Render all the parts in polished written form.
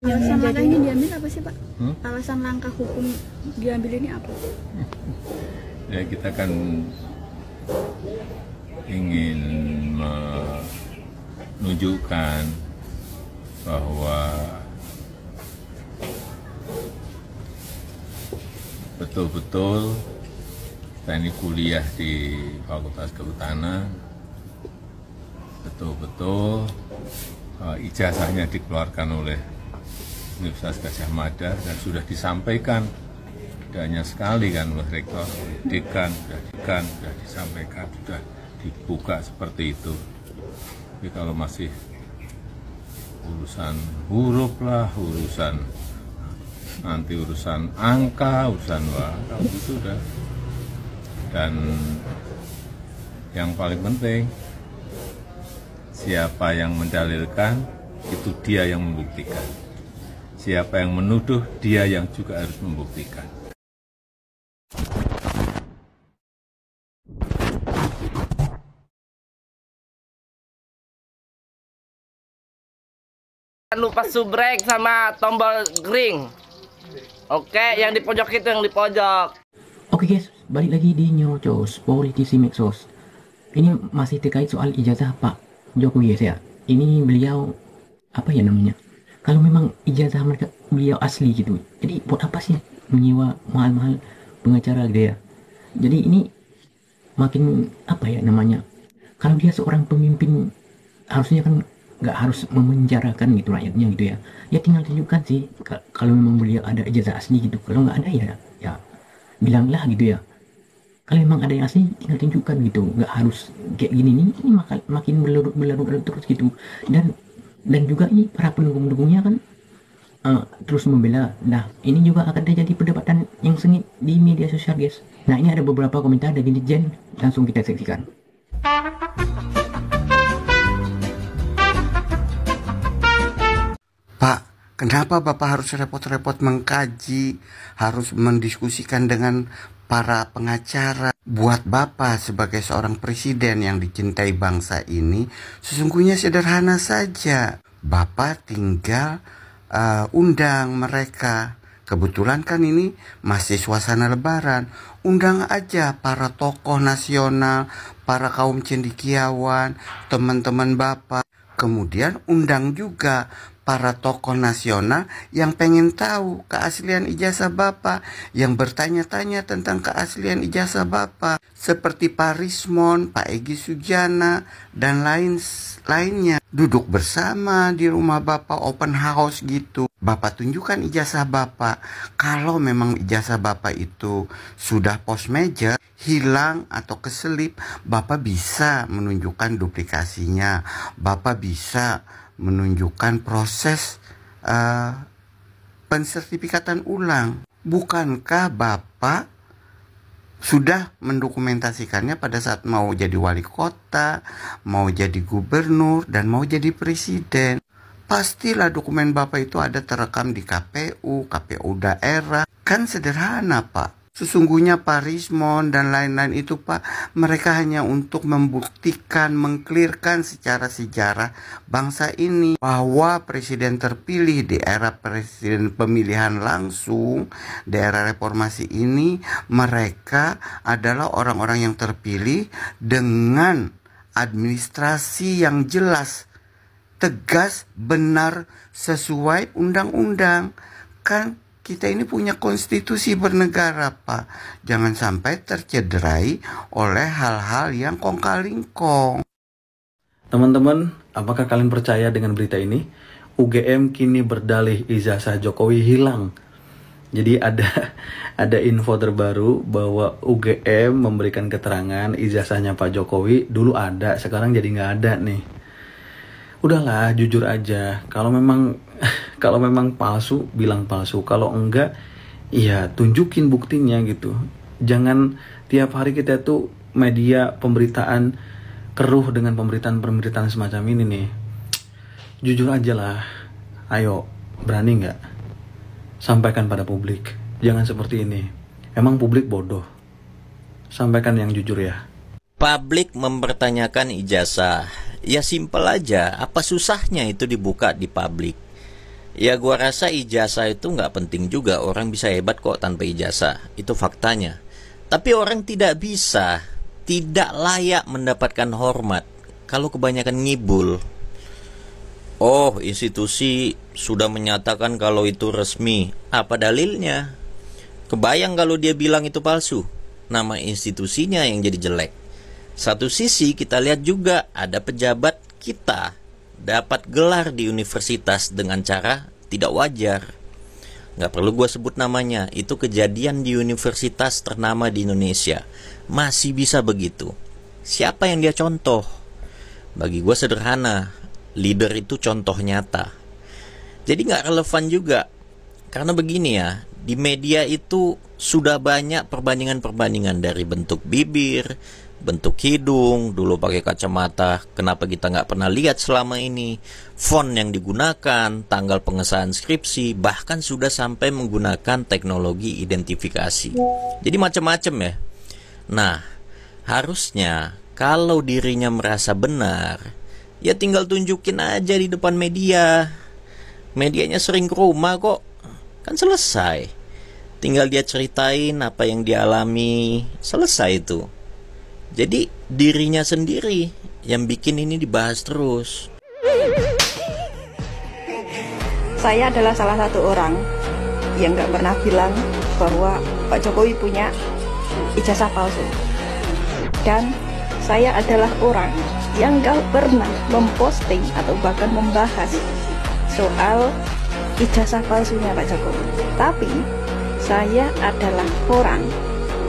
Alasan langkah ini diambil apa sih Pak? Alasan langkah hukum diambil ini apa? Ya kita kan ingin menunjukkan bahwa betul-betul kita ini kuliah di Fakultas Kehutanan, betul-betul ijazahnya dikeluarkan oleh Universitas Gadjah Mada dan sudah disampaikan, tidak hanya sekali kan oleh rektor, dekan, sudah disampaikan, sudah dibuka seperti itu. Tapi kalau masih urusan huruf lah, nanti urusan angka, urusan kalau itu udah. Dan yang paling penting, siapa yang mendalilkan, itu dia yang membuktikan. Siapa yang menuduh, dia yang juga harus membuktikan. Jangan lupa subrek sama tombol green. Oke, yang di pojok itu yang di pojok. Oke guys, balik lagi di Nyerocos Politisi Medsos. Ini masih terkait soal ijazah Pak Jokowi ya. Ini beliau apa ya namanya? Kalau memang ijazah mereka beliau asli gitu, jadi buat apa sih menyewa mahal-mahal pengacara gitu ya? Jadi ini makin apa ya namanya? Kalau dia seorang pemimpin harusnya kan nggak harus memenjarakan gitu rakyatnya gitu ya. Ya tinggal tunjukkan sih kalau memang beliau ada ijazah asli gitu. Kalau nggak ada ya bilanglah gitu ya. Kalau memang ada yang asli tinggal tunjukkan gitu, nggak harus kayak gini nih, ini makin berlarut terus gitu. Dan juga ini para pendukungnya kan terus membela. Nah ini juga akan terjadi perdebatan yang sengit di media sosial guys. Nah ini ada beberapa komentar dari netizen, langsung kita saksikan. Pak, kenapa Bapak harus repot-repot mengkaji, harus mendiskusikan dengan para pengacara? Buat Bapak sebagai seorang presiden yang dicintai bangsa ini, sesungguhnya sederhana saja. Bapak tinggal undang mereka. Kebetulan kan ini masih suasana lebaran. Undang aja para tokoh nasional, para kaum cendekiawan, teman-teman Bapak. Kemudian undang juga para tokoh nasional yang pengen tahu keaslian ijazah Bapak, yang bertanya-tanya tentang keaslian ijazah Bapak, seperti Pak Rismon, Pak Egy Sujana, dan lainnya. Duduk bersama di rumah Bapak, open house gitu. Bapak tunjukkan ijazah Bapak. Kalau memang ijazah Bapak itu sudah post major, hilang atau keselip, Bapak bisa menunjukkan duplikasinya. Bapak bisa menunjukkan proses pensertifikatan ulang. Bukankah Bapak sudah mendokumentasikannya pada saat mau jadi wali kota, mau jadi gubernur, dan mau jadi presiden? Pastilah dokumen Bapak itu ada terekam di KPU daerah. Kan sederhana Pak. Sesungguhnya Pak Rismon dan lain-lain itu Pak, mereka hanya untuk membuktikan, mengklirkan secara sejarah bangsa ini bahwa presiden terpilih di era presiden pemilihan langsung, di era reformasi ini, mereka adalah orang-orang yang terpilih dengan administrasi yang jelas, tegas, benar, sesuai undang-undang. Kan kita ini punya konstitusi bernegara Pak. Jangan sampai tercederai oleh hal-hal yang kong-kali-kong. Teman-teman, apakah kalian percaya dengan berita ini? UGM kini berdalih ijazah Jokowi hilang. Jadi ada info terbaru bahwa UGM memberikan keterangan ijazahnya Pak Jokowi dulu ada, sekarang jadi nggak ada nih. Udahlah, jujur aja. Kalau memang palsu, bilang palsu. Kalau enggak, ya tunjukin buktinya gitu. Jangan tiap hari kita tuh media pemberitaan keruh dengan pemberitaan semacam ini nih. Jujur aja lah. Ayo, berani nggak? Sampaikan pada publik. Jangan seperti ini. Emang publik bodoh. Sampaikan yang jujur ya. Publik mempertanyakan ijazah. Ya simpel aja, apa susahnya itu dibuka di publik? Ya gua rasa ijazah itu nggak penting juga. Orang bisa hebat kok tanpa ijazah. Itu faktanya. Tapi orang tidak bisa, tidak layak mendapatkan hormat kalau kebanyakan ngibul. Oh, institusi sudah menyatakan kalau itu resmi. Apa dalilnya? Kebayang kalau dia bilang itu palsu. Nama institusinya yang jadi jelek. Satu sisi kita lihat juga ada pejabat kita dapat gelar di universitas dengan cara tidak wajar. Nggak perlu gue sebut namanya. Itu kejadian di universitas ternama di Indonesia. Masih bisa begitu. Siapa yang dia contoh? Bagi gue sederhana. Leader itu contoh nyata. Jadi nggak relevan juga. Karena begini ya, di media itu sudah banyak perbandingan-perbandingan dari bentuk bibir, bentuk hidung, dulu pakai kacamata, kenapa kita nggak pernah lihat selama ini, font yang digunakan, tanggal pengesahan skripsi, bahkan sudah sampai menggunakan teknologi identifikasi. Jadi macam-macam ya. Nah, harusnya kalau dirinya merasa benar, ya tinggal tunjukin aja di depan media. Medianya sering ke rumah kok. Kan selesai. Tinggal dia ceritain apa yang dia alami. Selesai itu. Jadi dirinya sendiri yang bikin ini dibahas terus. Saya adalah salah satu orang yang gak pernah bilang bahwa Pak Jokowi punya ijazah palsu. Dan saya adalah orang yang gak pernah memposting atau bahkan membahas soal ijazah palsunya Pak Jokowi. Tapi saya adalah orang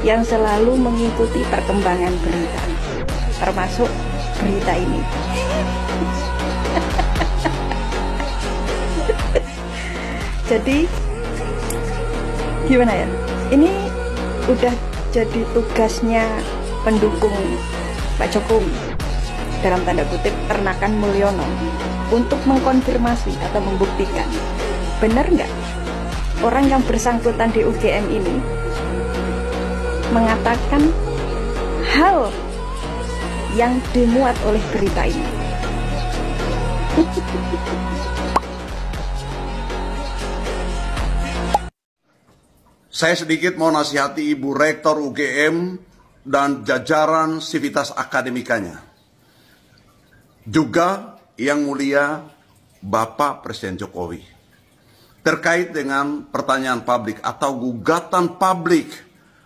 yang selalu mengikuti perkembangan berita, termasuk berita ini. Jadi gimana ya? Ini udah jadi tugasnya pendukung Pak Jokowi, dalam tanda kutip Ternakan Mulyono, untuk mengkonfirmasi atau membuktikan benar nggak orang yang bersangkutan di UGM ini mengatakan hal yang dimuat oleh berita ini. Saya sedikit mau nasihati Ibu Rektor UGM dan jajaran sivitas akademikanya. Juga yang mulia Bapak Presiden Jokowi. Terkait dengan pertanyaan publik atau gugatan publik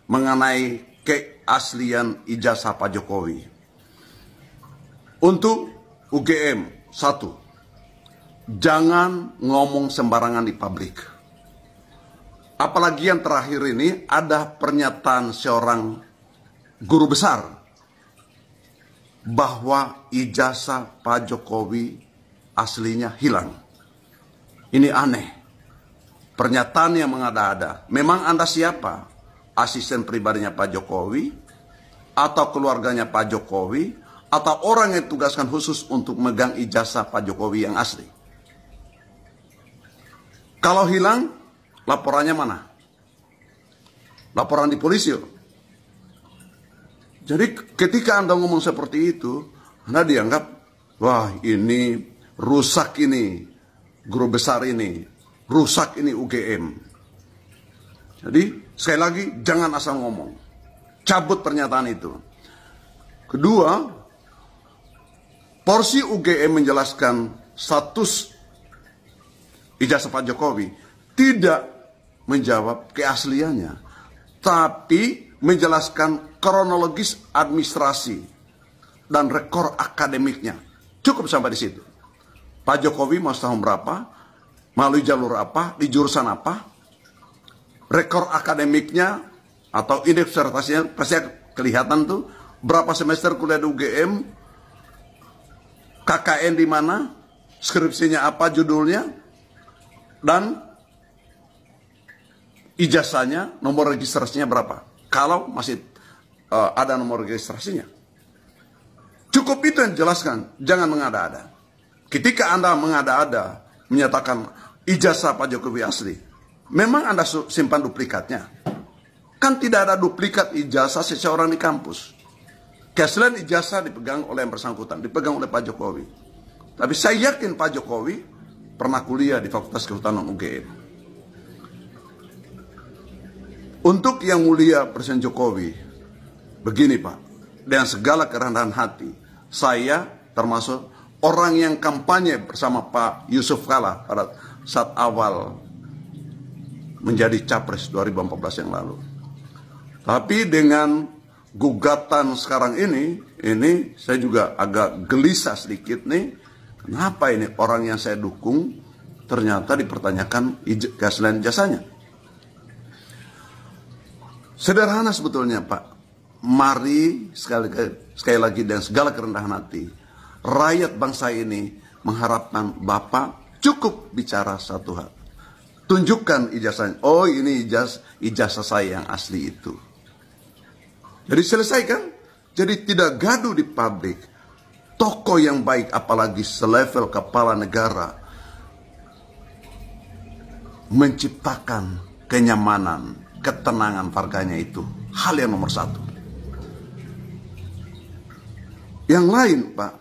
mengenai keaslian ijazah Pak Jokowi. Untuk UGM, satu, jangan ngomong sembarangan di publik. Apalagi yang terakhir ini ada pernyataan seorang guru besar bahwa ijazah Pak Jokowi aslinya hilang. Ini aneh. Pernyataan yang mengada-ada. Memang Anda siapa? Asisten pribadinya Pak Jokowi? Atau keluarganya Pak Jokowi? Atau orang yang ditugaskan khusus untuk megang ijazah Pak Jokowi yang asli? Kalau hilang, laporannya mana? Laporan di polisi. Jadi ketika Anda ngomong seperti itu, Anda dianggap, wah ini rusak ini, guru besar ini. Rusak ini UGM. Jadi sekali lagi jangan asal ngomong. Cabut pernyataan itu. Kedua, porsi UGM menjelaskan status ijazah Pak Jokowi tidak menjawab keasliannya, tapi menjelaskan kronologis administrasi dan rekor akademiknya. Cukup sampai di situ. Pak Jokowi mau tahun berapa? Melalui jalur apa, di jurusan apa, rekor akademiknya atau indeks sertasinya pasti kelihatan tuh, berapa semester kuliah di UGM, KKN di mana, skripsinya apa judulnya, dan ijazahnya, nomor registrasinya berapa. Kalau masih ada nomor registrasinya. Cukup itu yang dijelaskan, jangan mengada-ada. Ketika Anda mengada-ada, menyatakan ijazah Pak Jokowi asli, memang Anda simpan duplikatnya. Kan tidak ada duplikat ijazah seseorang di kampus. Keaslian ijazah dipegang oleh yang bersangkutan, dipegang oleh Pak Jokowi. Tapi saya yakin Pak Jokowi pernah kuliah di Fakultas Kehutanan UGM. Untuk yang mulia Presiden Jokowi, begini Pak, dengan segala kerendahan hati, saya termasuk orang yang kampanye bersama Pak Yusuf Kala pada saat awal menjadi Capres 2014 yang lalu. Tapi dengan gugatan sekarang ini saya juga agak gelisah sedikit nih. Kenapa ini orang yang saya dukung ternyata dipertanyakan keaslian jasanya? Sederhana sebetulnya Pak. Mari sekali lagi dengan segala kerendahan hati, rakyat bangsa ini mengharapkan Bapak cukup bicara satu hal. Tunjukkan ijazahnya. Oh, ini ijazah saya yang asli itu. Jadi selesaikan. Jadi tidak gaduh di publik. Tokoh yang baik, apalagi selevel kepala negara, menciptakan kenyamanan, ketenangan warganya, itu hal yang nomor satu. Yang lain Pak,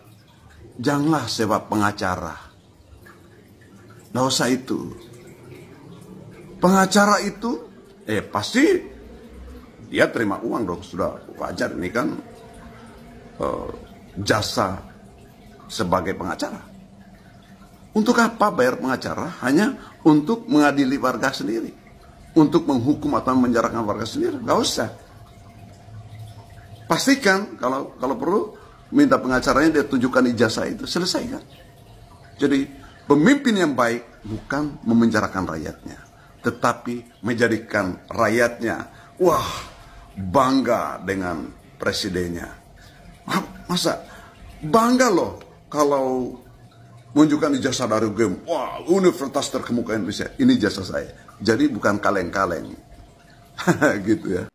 janganlah sewa pengacara. Nggak usah itu. Pengacara itu pasti dia terima uang dong, sudah wajar. Ini kan jasa sebagai pengacara. Untuk apa bayar pengacara? Hanya untuk mengadili warga sendiri, untuk menghukum atau menjarakan warga sendiri. Nggak usah. Pastikan kalau perlu minta pengacaranya, dia tunjukkan ijazah itu, selesaikan. Jadi pemimpin yang baik bukan memenjarakan rakyatnya, tetapi menjadikan rakyatnya bangga dengan presidennya. Masa bangga loh kalau menunjukkan ijazah dari UGM, universitas terkemuka Indonesia, ini ijazah saya. Jadi bukan kaleng-kaleng gitu ya.